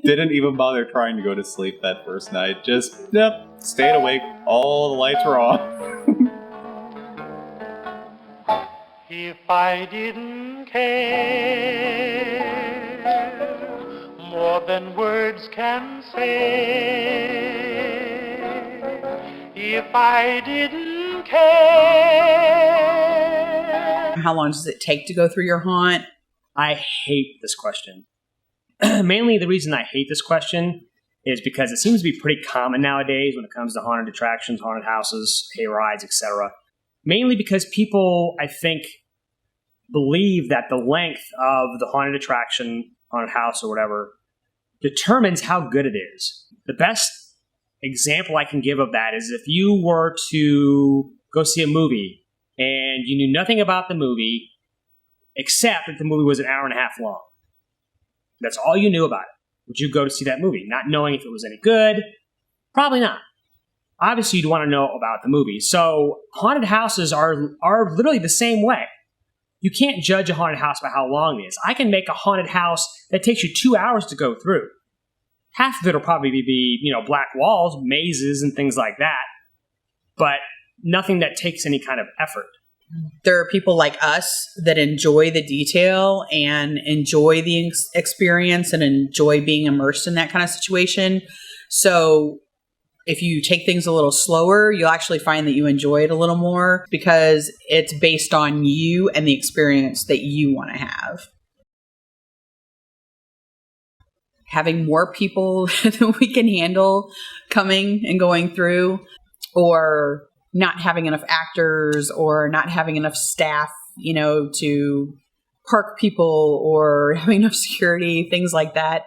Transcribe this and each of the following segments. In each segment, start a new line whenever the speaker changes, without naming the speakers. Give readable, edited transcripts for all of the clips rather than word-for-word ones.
Didn't even bother trying to go to sleep that first night. Just, yep, stayed awake. All the lights were off.
If I didn't care more than words can say, if I didn't care.
How long does it take to go through your haunt?
I hate this question. Mainly the reason I hate this question is because it seems to be pretty common nowadays when it comes to haunted attractions, haunted houses, hay rides, etc. Mainly because people, I think, believe that the length of the haunted attraction, haunted house, or whatever determines how good it is. The best example I can give of that is if you were to go see a movie and you knew nothing about the movie except that the movie was an hour and a half long. That's all you knew about it. Would you go to see that movie, not knowing if it was any good? Probably not. Obviously, you'd want to know about the movie. So haunted houses are literally the same way. You can't judge a haunted house by how long it is. I can make a haunted house that takes you 2 hours to go through. Half of it will probably be, black walls, mazes, and things like that. But nothing that takes any kind of effort.
There are people like us that enjoy the detail and enjoy the experience and enjoy being immersed in that kind of situation. So if you take things a little slower, you'll actually find that you enjoy it a little more because it's based on you and the experience that you want to have. Having more people that we can handle coming and going through, or not having enough actors or not having enough staff, to park people or having enough security, things like that.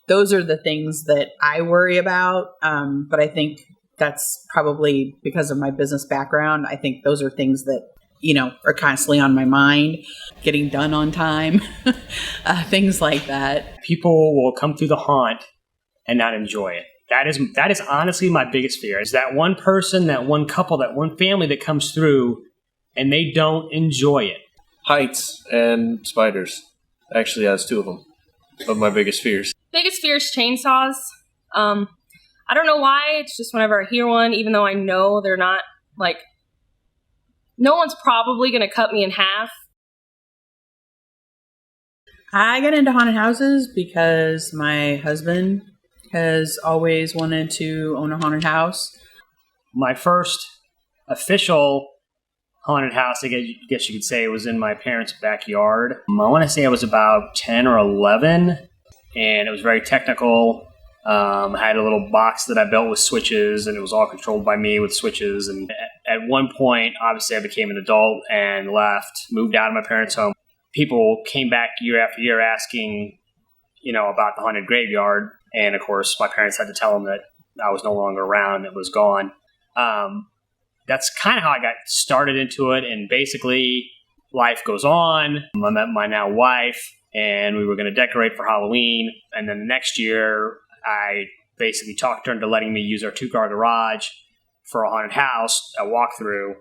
Those are the things that I worry about. But I think that's probably because of my business background. I think those are things that, are constantly on my mind. Getting done on time, things like that.
People will come through the haunt and not enjoy it. That is honestly my biggest fear, is that one person, that one couple, that one family that comes through and they don't enjoy it.
Heights and spiders. Actually, that's two of them, of my biggest fears.
Biggest fear is chainsaws. I don't know why. It's just whenever I hear one, even though I know they're not, no one's probably going to cut me in half.
I got into haunted houses because my husband has always wanted to own a haunted house.
My first official haunted house, I guess you could say, was in my parents' backyard. I want to say I was about 10 or 11, and it was very technical. I had a little box that I built with switches, and it was all controlled by me with switches. And at one point, obviously, I became an adult and left, moved out of my parents' home. People came back year after year asking, about the haunted graveyard. And, of course, my parents had to tell them that I was no longer around. It was gone. That's kind of how I got started into it. And basically, life goes on. I met my now wife, and we were going to decorate for Halloween. And then the next year, I basically talked her into letting me use our 2-car garage for a haunted house, a walkthrough.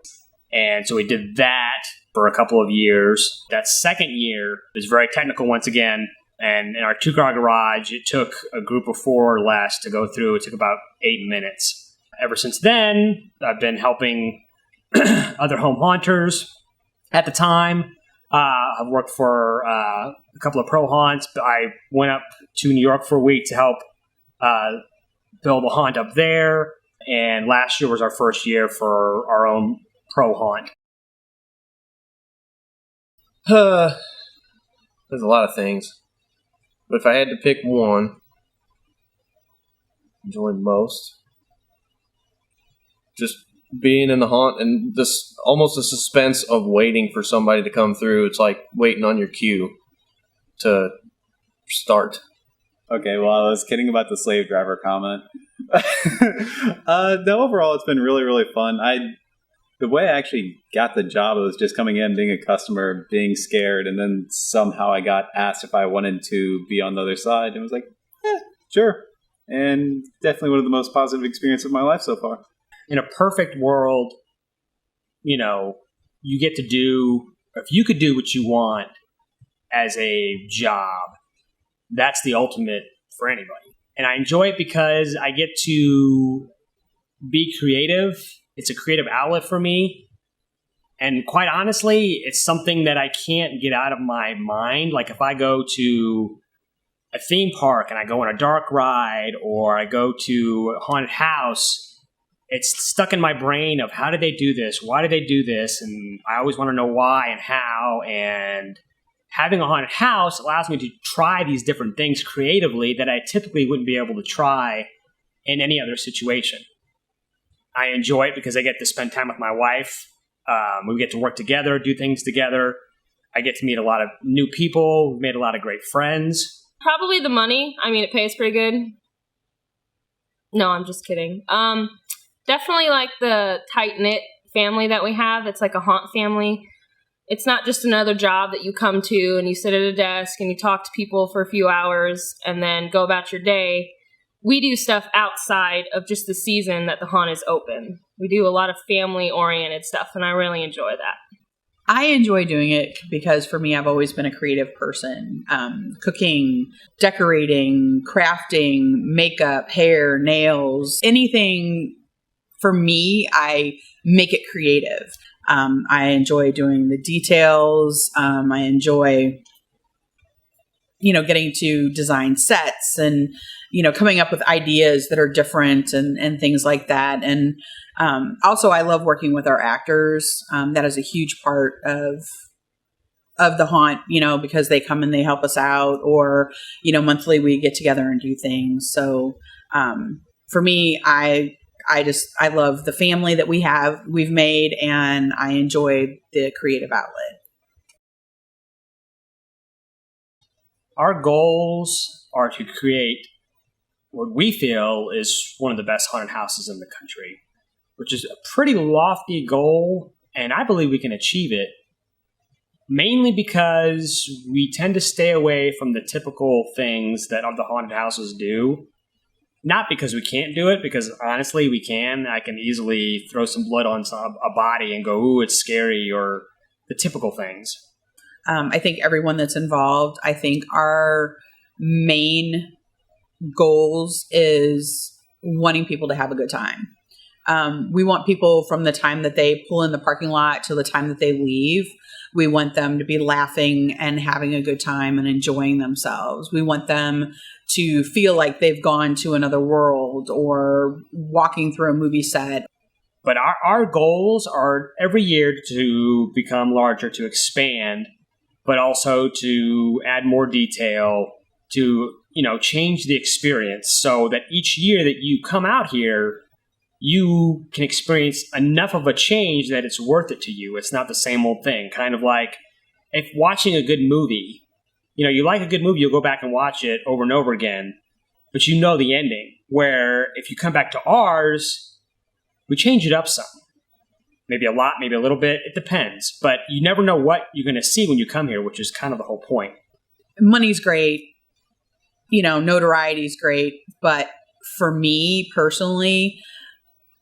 And so we did that for a couple of years. That second year was very technical once again. And in our 2-car garage, it took a group of 4 or less to go through. It took about 8 minutes. Ever since then, I've been helping other home haunters. At the time, I've worked for a couple of pro haunts. I went up to New York for a week to help build a haunt up there. And last year was our first year for our own pro haunt.
There's a lot of things. But if I had to pick one, enjoy most, just being in the haunt and this almost the suspense of waiting for somebody to come through. It's like waiting on your cue to start.
Okay, well, I was kidding about the slave driver comment. No, overall, it's been really, really fun. The way I actually got the job, it was just coming in, being a customer, being scared, and then somehow I got asked if I wanted to be on the other side, and I was like, sure. And definitely one of the most positive experiences of my life so far.
In a perfect world, you get to do, if you could do what you want as a job, that's the ultimate for anybody. And I enjoy it because I get to be creative. It's a creative outlet for me. And quite honestly, it's something that I can't get out of my mind. Like if I go to a theme park and I go on a dark ride or I go to a haunted house, it's stuck in my brain of how did they do this? Why did they do this? And I always want to know why and how. And having a haunted house allows me to try these different things creatively that I typically wouldn't be able to try in any other situation. I enjoy it because I get to spend time with my wife. We get to work together, do things together. I get to meet a lot of new people. We've made a lot of great friends.
Probably the money. I mean, it pays pretty good. No, I'm just kidding. Definitely like the tight-knit family that we have. It's like a haunt family. It's not just another job that you come to and you sit at a desk and you talk to people for a few hours and then go about your day. We do stuff outside of just the season that the haunt is open. We do a lot of family-oriented stuff, and I really enjoy that.
I enjoy doing it because for me, I've always been a creative person. Cooking, decorating, crafting, makeup, hair, nails, anything for me, I make it creative. I enjoy doing the details. I enjoy, getting to design sets and, coming up with ideas that are different and things like that. And also, I love working with our actors. That is a huge part of the haunt, because they come and they help us out, or monthly we get together and do things. So for me, I love the family that we've made, and I enjoy the creative outlet.
Our goals are to create what we feel is one of the best haunted houses in the country, which is a pretty lofty goal, and I believe we can achieve it, mainly because we tend to stay away from the typical things that the haunted houses do. Not because we can't do it, because honestly we can. I can easily throw some blood on a body and go, ooh, it's scary, or the typical things.
I think everyone that's involved, I think our main goals is wanting people to have a good time. We want people from the time that they pull in the parking lot to the time that they leave. We want them to be laughing and having a good time and enjoying themselves. We want them to feel like they've gone to another world or walking through a movie set.
But our goals are every year to become larger, to expand, but also to add more detail, to change the experience so that each year that you come out here, you can experience enough of a change that it's worth it to you. It's not the same old thing. Kind of like if watching a good movie, you like a good movie, you'll go back and watch it over and over again, but the ending. Where if you come back to ours, we change it up some. Maybe a lot, maybe a little bit. It depends. But you never know what you're going to see when you come here, which is kind of the whole point.
Money's great. Notoriety is great. But for me personally,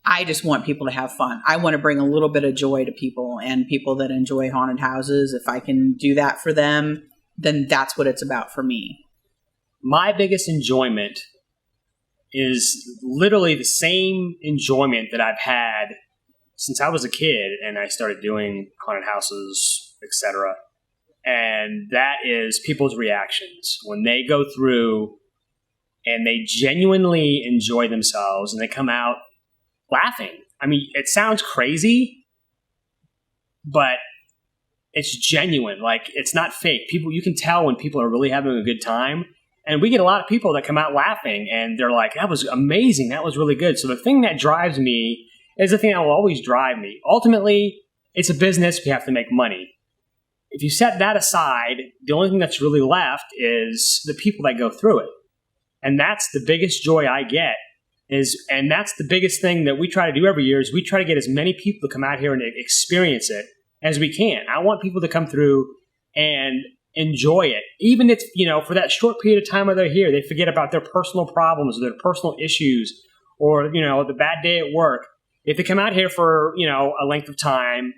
I just want people to have fun. I want to bring a little bit of joy to people, and people that enjoy haunted houses. If I can do that for them, then that's what it's about for me.
My biggest enjoyment is literally the same enjoyment that I've had since I was a kid and I started doing haunted houses, etc. And that is people's reactions when they go through and they genuinely enjoy themselves and they come out laughing. I mean, it sounds crazy, but it's genuine. Like, it's not fake. You can tell when people are really having a good time. And we get a lot of people that come out laughing and they're like, that was amazing. That was really good. So the thing that drives me is the thing that will always drive me. Ultimately, it's a business. We have to make money. If you set that aside, the only thing that's really left is the people that go through it. And that's the biggest joy I get. And that's the biggest thing that we try to do every year is we try to get as many people to come out here and experience it as we can. I want people to come through and enjoy it. Even if, for that short period of time while they're here, they forget about their personal problems, their personal issues, or, the bad day at work. If they come out here for, a length of time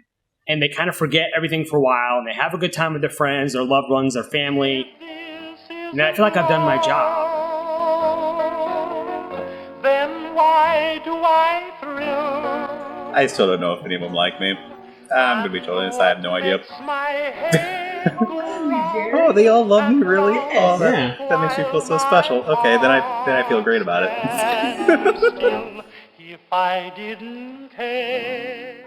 and they kind of forget everything for a while and they have a good time with their friends, their loved ones, their family, and I feel like I've done my job.
I still don't know if any of them like me. I'm gonna be totally honest, I have no idea. Oh, they all love me, really? Oh, that makes me feel so special. Okay, then I feel great about it.
Still, if I didn't care.